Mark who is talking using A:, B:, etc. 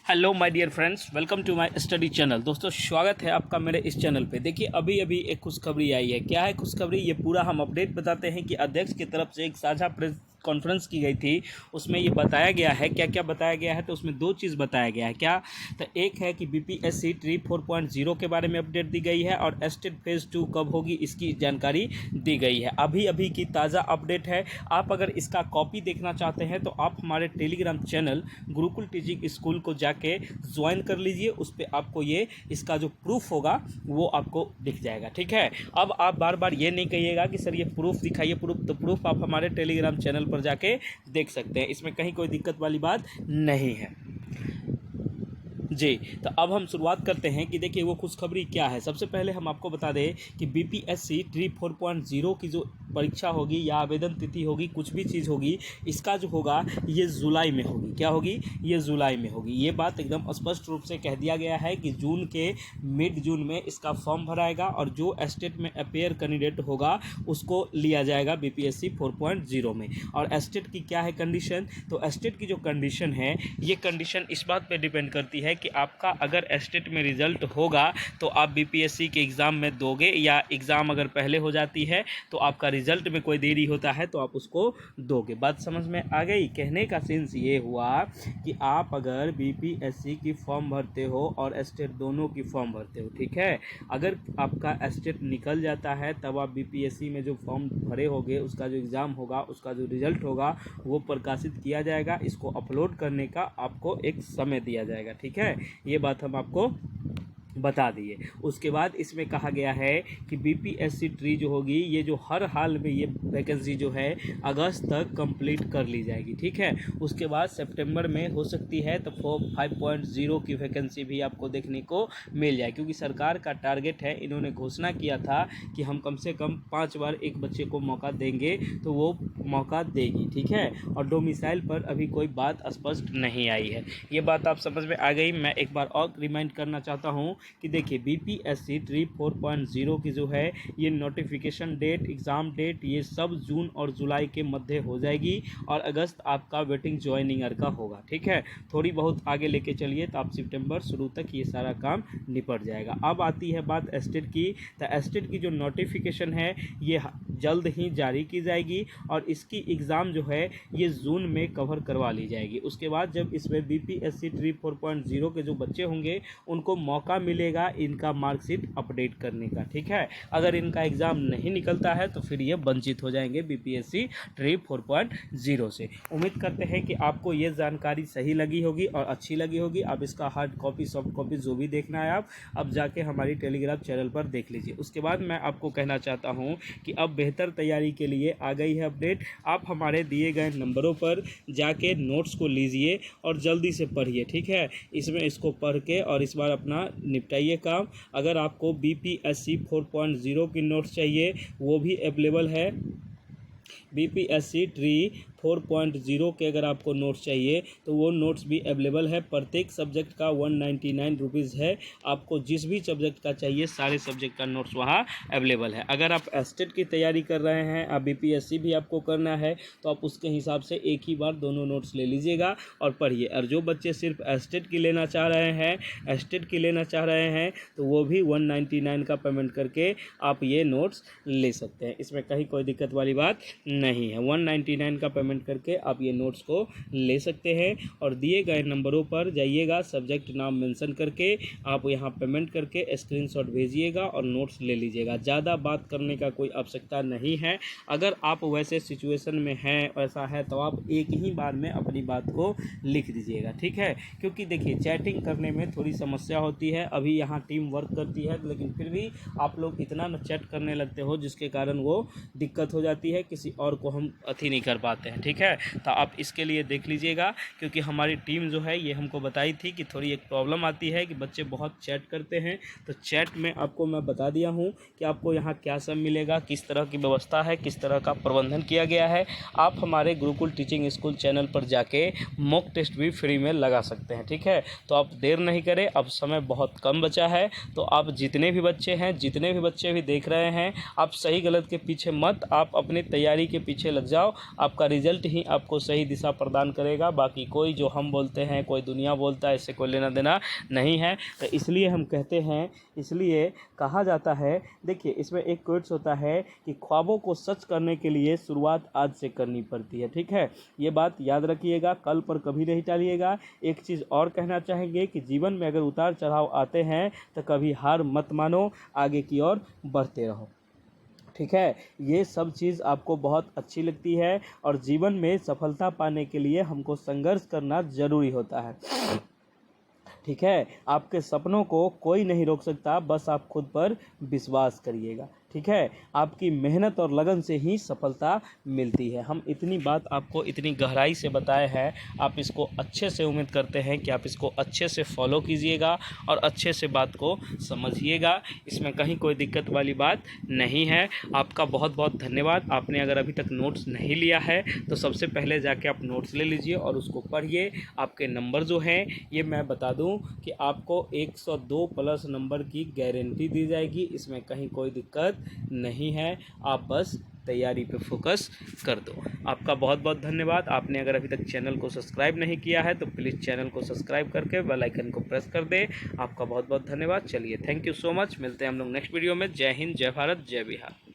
A: Hello my dear friends, welcome to my study channel. दोस्तों, स्वागत है आपका मेरे इस चैनल पे। देखिए, अभी एक खुशखबरी आई है। क्या है खुशखबरी? ये पूरा हम अपडेट बताते हैं कि अध्यक्ष की तरफ से एक साझा प्रेस कॉन्फ्रेंस की गई थी। उसमें ये बताया गया है, क्या क्या बताया गया है, तो उसमें दो चीज़ बताया गया है। क्या? तो एक है कि बीपीएससी ट्री 4.0 के बारे में अपडेट दी गई है और एस्टेट फेज़ 2 कब होगी इसकी जानकारी दी गई है। अभी अभी की ताज़ा अपडेट है। आप अगर इसका कॉपी देखना चाहते हैं तो आप हमारे Telegram channel Gurukul teaching school को जाके ज्वाइन कर लीजिए। उस पर आपको ये इसका जो प्रूफ होगा वो आपको दिख जाएगा। ठीक है। अब आप बार बार ये नहीं कहिएगा कि सर ये प्रूफ दिखाइए, प्रूफ। तो प्रूफ आप हमारे टेलीग्राम चैनल पर जाके देख सकते हैं। इसमें कहीं कोई दिक्कत वाली बात नहीं है जी। तो अब हम शुरुआत करते हैं कि देखिए वो खुशखबरी क्या है। सबसे पहले हम आपको बता दें कि बीपीएससी ट्री 4.0 की जो परीक्षा होगी या आवेदन तिथि होगी, कुछ भी चीज़ होगी, इसका जो होगा ये जुलाई में होगी। क्या होगी? ये जुलाई में होगी। ये बात एकदम स्पष्ट रूप से कह दिया गया है कि जून के मिड जून में इसका फॉर्म भराएगा और जो एस्टेट में अपेयर कैंडिडेट होगा उसको लिया जाएगा बीपीएससी 4.0 में। और एस्टेट की क्या है कंडीशन? तो एस्टेट की जो कंडीशन है, ये कंडीशन इस बात पे डिपेंड करती है कि आपका अगर एस्टेट में रिजल्ट होगा तो आप बीपीएससी के एग्ज़ाम में दोगे, या एग्ज़ाम अगर पहले हो जाती है तो आपका रिजल्ट में कोई देरी होता है तो आप उसको दोगे। बात समझ में आ गई? कहने का सेंस ये हुआ कि आप अगर बीपीएससी की फॉर्म भरते हो और एस्टेट दोनों की फॉर्म भरते हो, ठीक है, अगर आपका एस्टेट निकल जाता है तब आप बीपीएससी में जो फॉर्म भरे होगे उसका जो एग्ज़ाम होगा, उसका जो रिजल्ट होगा वो प्रकाशित किया जाएगा। इसको अपलोड करने का आपको एक समय दिया जाएगा। ठीक है, ये बात हम आपको बता दिए। उसके बाद इसमें कहा गया है कि बीपीएससी ट्री जो होगी, ये जो हर हाल में ये वैकेंसी जो है अगस्त तक कंप्लीट कर ली जाएगी। ठीक है। उसके बाद सितंबर में हो सकती है तो 5.0 की वैकेंसी भी आपको देखने को मिल जाए, क्योंकि सरकार का टारगेट है। इन्होंने घोषणा किया था कि हम कम से कम 5 बार एक बच्चे को मौका देंगे, तो वो मौका देगी। ठीक है। और डोमिसाइल पर अभी कोई बात स्पष्ट नहीं आई है। ये बात आप समझ में आ गई। मैं एक बार और रिमाइंड करना चाहता हूँ कि देखिए बीपीएससी ट्री 4.0 की जो है ये नोटिफिकेशन डेट, एग्ज़ाम डेट, ये सब जून और जुलाई के मध्य हो जाएगी और अगस्त आपका वेटिंग ज्वाइनिंग ईयर का होगा। ठीक है। थोड़ी बहुत आगे लेके चलिए तो आप सितंबर शुरू तक ये सारा काम निपट जाएगा। अब आती है बात एस्टेट की। तो एस्टेट की जो नोटिफिकेशन है ये जल्द ही जारी की जाएगी और इसकी एग्ज़ाम जो है ये जून में कवर करवा ली जाएगी। उसके बाद जब इसमें बीपीएससी ट्री 4.0 के जो बच्चे होंगे उनको मौका मिलेगा इनका मार्कशीट अपडेट करने का। ठीक है। अगर इनका एग्ज़ाम नहीं निकलता है तो फिर ये वंचित हो जाएंगे बीपीएससी ट्री 4.0 से। उम्मीद करते हैं कि आपको ये जानकारी सही लगी होगी और अच्छी लगी होगी। अब इसका हार्ड कॉपी, सॉफ्ट कॉपी जो भी देखना है आप अब जाके हमारी टेलीग्राम चैनल पर देख लीजिए। उसके बाद मैं आपको कहना चाहता हूँ कि अब बेहतर तैयारी के लिए आ गई है अपडेट। आप हमारे दिए गए नंबरों पर जाके नोट्स को लीजिए और जल्दी से पढ़िए। ठीक है। इसमें इसको पढ़ के और इस बार अपना निपटाइए काम। अगर आपको बीपीएससी 4.0 की नोट्स चाहिए वो भी अवेलेबल है। बीपीएससी ट्री 4.0 के अगर आपको नोट्स चाहिए तो वो नोट्स भी अवेलेबल है। प्रत्येक सब्जेक्ट का 199 रुपीज़ है। आपको जिस भी सब्जेक्ट का चाहिए सारे सब्जेक्ट का नोट्स वहाँ अवेलेबल है। अगर आप एस्टेट की तैयारी कर रहे हैं, अब बीपीएससी भी आपको करना है, तो आप उसके हिसाब से एक ही बार दोनों नोट्स ले लीजिएगा और पढ़िए। और जो बच्चे सिर्फ एस्टेट की लेना चाह रहे हैं तो वो भी 199 का पेमेंट करके आप ये नोट्स ले सकते हैं। इसमें कहीं कोई दिक्कत वाली बात नहीं है। 199 का पेमेंट करके आप ये नोट्स को ले सकते हैं और दिए गए नंबरों पर जाइएगा, सब्जेक्ट नाम मेंशन करके आप यहाँ पेमेंट करके स्क्रीनशॉट भेजिएगा और नोट्स ले लीजिएगा। ज़्यादा बात करने का कोई आवश्यकता नहीं है। अगर आप वैसे सिचुएशन में हैं, ऐसा है, तो आप एक ही बार में अपनी बात को लिख दीजिएगा। ठीक है। क्योंकि देखिए चैटिंग करने में थोड़ी समस्या होती है। अभी यहाँ टीम वर्क करती है, लेकिन फिर भी आप लोग इतना न चैट करने लगते हो जिसके कारण वो दिक्कत हो जाती है, किसी और को हम अथी नहीं कर पाते हैं। ठीक है। तो आप इसके लिए देख लीजिएगा, क्योंकि हमारी टीम जो है ये हमको बताई थी कि थोड़ी एक प्रॉब्लम आती है कि बच्चे बहुत चैट करते हैं। तो चैट में आपको मैं बता दिया हूँ कि आपको यहाँ क्या सब मिलेगा, किस तरह की व्यवस्था है, किस तरह का प्रबंधन किया गया है। आप हमारे गुरुकुल टीचिंग स्कूल चैनल पर जाके मॉक टेस्ट भी फ्री में लगा सकते हैं। ठीक है। तो आप देर नहीं करें, अब समय बहुत कम बचा है। तो आप जितने भी बच्चे हैं, जितने भी बच्चे भी देख रहे हैं, आप सही गलत के पीछे मत, आप अपनी तैयारी के पीछे लग जाओ, आपका रिजल्ट ही आपको सही दिशा प्रदान करेगा। बाकी कोई जो हम बोलते हैं, कोई दुनिया बोलता है, इससे कोई लेना देना नहीं है। तो इसलिए हम कहते हैं, इसलिए कहा जाता है, देखिए इसमें एक कोट्स होता है कि ख्वाबों को सच करने के लिए शुरुआत आज से करनी पड़ती है। ठीक है, ये बात याद रखिएगा, कल पर कभी नहीं टालिएगा। एक चीज़ और कहना चाहेंगे कि जीवन में अगर उतार चढ़ाव आते हैं तो कभी हार मत मानो, आगे की ओर बढ़ते रहो। ठीक है, ये सब चीज़ आपको बहुत अच्छी लगती है और जीवन में सफलता पाने के लिए हमको संघर्ष करना ज़रूरी होता है। ठीक है, आपके सपनों को कोई नहीं रोक सकता, बस आप खुद पर विश्वास करिएगा। ठीक है, आपकी मेहनत और लगन से ही सफलता मिलती है। हम इतनी बात आपको इतनी गहराई से बताए हैं, आप इसको अच्छे से, उम्मीद करते हैं कि आप इसको अच्छे से फॉलो कीजिएगा और अच्छे से बात को समझिएगा। इसमें कहीं कोई दिक्कत वाली बात नहीं है। आपका बहुत बहुत धन्यवाद। आपने अगर अभी तक नोट्स नहीं लिया है तो सबसे पहले जाके आप नोट्स ले लीजिए और उसको पढ़िए। आपके नंबर जो हैं, ये मैं बता दूं कि आपको 102 प्लस नंबर की गारंटी दी जाएगी, इसमें कहीं कोई दिक्कत नहीं है। आप बस तैयारी पे फोकस कर दो। आपका बहुत बहुत धन्यवाद। आपने अगर अभी तक चैनल को सब्सक्राइब नहीं किया है तो प्लीज़ चैनल को सब्सक्राइब करके बेल आइकन को प्रेस कर दे। आपका बहुत बहुत धन्यवाद। चलिए, थैंक यू सो मच। मिलते हैं हम लोग नेक्स्ट वीडियो में। जय हिंद, जय भारत, जय बिहार।